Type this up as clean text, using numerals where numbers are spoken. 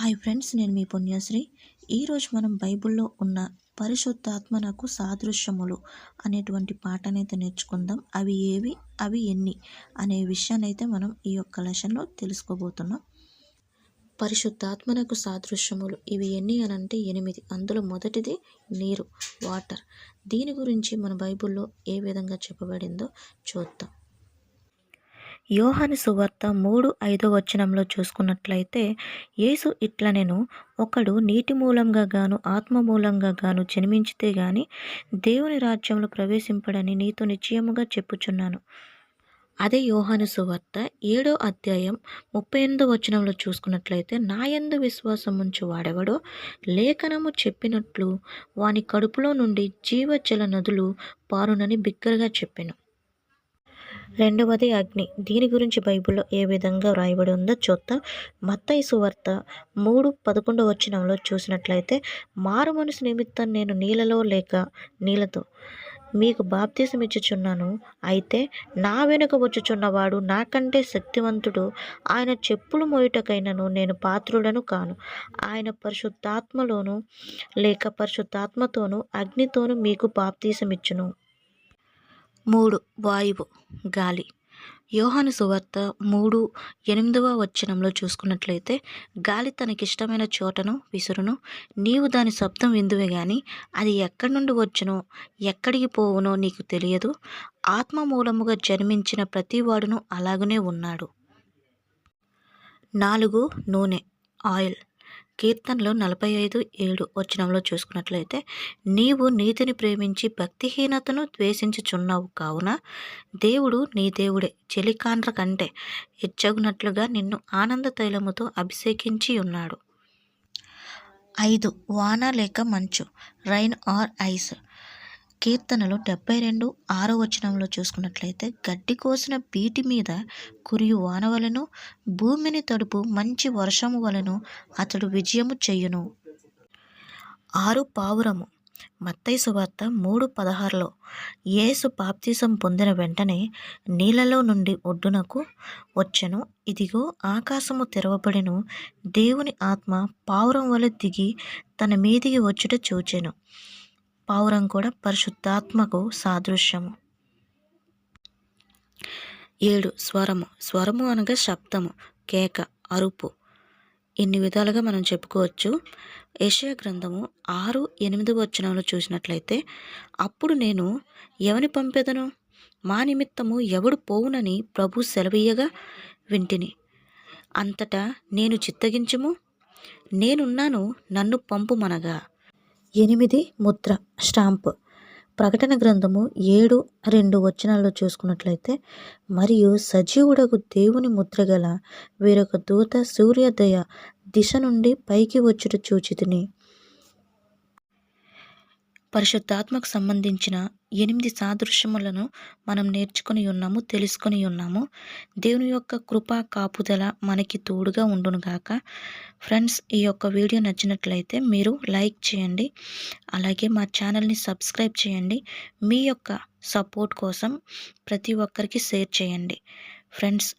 Hi friends, నేను మీ పుణ్యశ్రీ. ఈరోజు మనం బైబిల్లో ఉన్న పరిశుద్ధాత్మనకు సాదృశ్యములు అనేటువంటి పాటనైతే నేర్చుకుందాం. అవి ఏవి, అవి ఎన్ని అనే విషయాన్నైతే మనం ఈ యొక్క లెసన్లో తెలుసుకోబోతున్నాం. పరిశుద్ధాత్మనకు సాదృశ్యములు ఇవి ఎన్ని అనంటే 8. అందులో మొదటిది నీరు, వాటర్. దీని గురించి మన బైబిల్లో ఏ విధంగా చెప్పబడిందో చూద్దాం. యోహాను సువార్త 3:5 చూసుకున్నట్లయితే, యేసు ఇట్లనెను, ఒకడు నీటి మూలంగా గాను ఆత్మ మూలంగా గాను జన్మించితే గాని దేవుని రాజ్యంలో ప్రవేశింపడని నీతో నిశ్చయముగా చెప్పుచున్నాను. అదే యోహాను సువార్త 7:38 చూసుకున్నట్లయితే, నాయందు విశ్వాసం ఉంచు వాడెవడో లేఖనము చెప్పినట్లు వాని కడుపులో నుండి జీవజల నదులు పారునని బిగ్గరగా చెప్పెను. రెండవది అగ్ని. దీని గురించి బైబిల్లో ఏ విధంగా వ్రాయబడి ఉందో చూద్దాం. మత్తయి సువార్త 3:11 చూసినట్లయితే, మారు మనసు నిమిత్తం నేను నీళ్ళలో లేక నీళ్ళతో మీకు బాప్తిసం ఇచ్చుచున్నాను. అయితే నా వెనుక వచ్చుచున్నవాడు నాకంటే శక్తివంతుడు. ఆయన చెప్పులు మోయుటకైనను నేను పాత్రుడను కాను. ఆయన పరిశుద్ధాత్మలోను లేక పరిశుద్ధాత్మతోను అగ్నితోను మీకు బాప్తిసం ఇచ్చును. 3. వాయువు, గాలి. యోహాను సువార్త 3:8 చూసుకున్నట్లయితే, గాలి తనకిష్టమైన చోటను విసురును, నీవు దాని శబ్దం విందువే గాని అది ఎక్కడి నుండి వచ్చునో ఎక్కడికి పోవునో నీకు తెలియదు. ఆత్మ మూలముగా జన్మించిన ప్రతివాడును అలాగనే ఉన్నాడు. 4. నూనె, ఆయిల్. కీర్తనలో 45:7 చూసుకున్నట్లయితే, నీవు నీతిని ప్రేమించి భక్తిహీనతను ద్వేషించుచున్నావు కావున దేవుడు నీ దేవుడే చెలికాండ్ర కంటే హెచ్చగునట్లుగా నిన్ను ఆనంద తైలముతో అభిషేకించి ఉన్నాడు. 5. వాన లేక మంచు, రైన్ ఆర్ ఐస్. కీర్తనలు 72:6 చూసుకున్నట్లయితే, గడ్డి కోసిన బీటి మీద కురియు వాన వలెను భూమిని తడుపు మంచి వర్షము వలెను అతడు విజయము చెయ్యును. 6. పావురము. మత్తయి సువార్త 3:16 యేసు బాప్తిసం పొందిన వెంటనే నీళ్ళలో నుండి ఒడ్డునకు వచ్చెను. ఇదిగో ఆకాశము తెరవబడెను, దేవుని ఆత్మ పావురం వలె దిగి తన మీదికి వచ్చుట చూచెను. పావురం కూడా పరిశుద్ధాత్మకు సాదృశ్యము. 7. స్వరము. స్వరము అనగా శబ్దము, కేక, అరుపు. ఇన్ని విధాలుగా మనం చెప్పుకోవచ్చు. యెషయా గ్రంథము 6:8 చూసినట్లయితే, అప్పుడు నేను ఎవని పంపెదను, మా నిమిత్తము ఎవడు పోవునని ప్రభు సెలవీయగా వింటిని. అంతటా నేను చిత్తగించుము, నేనున్నాను, నన్ను పంపుమనగా. 8. ముద్ర, స్టాంపు. ప్రకటన గ్రంథము 7:2 చూసుకున్నట్లయితే, మరియు సజీవుడగు దేవుని ముద్రగల వేరొక దూత సూర్యోదయ దిశ నుండి పైకి వచ్చుట చూచితిని. పరిశుద్ధాత్మకు సంబంధించిన 8 సాదృశ్యములను మనం నేర్చుకుని ఉన్నాము, తెలుసుకొని ఉన్నాము. దేవుని యొక్క కృపా కాపుదల మనకి తోడుగా ఉండునుగాక. ఫ్రెండ్స్, ఈ యొక్క వీడియో నచ్చినట్లయితే మీరు లైక్ చేయండి, అలాగే మా ఛానల్ని సబ్స్క్రైబ్ చేయండి. మీ యొక్క సపోర్ట్ కోసం ప్రతి ఒక్కరికి షేర్ చేయండి. ఫ్రెండ్స్,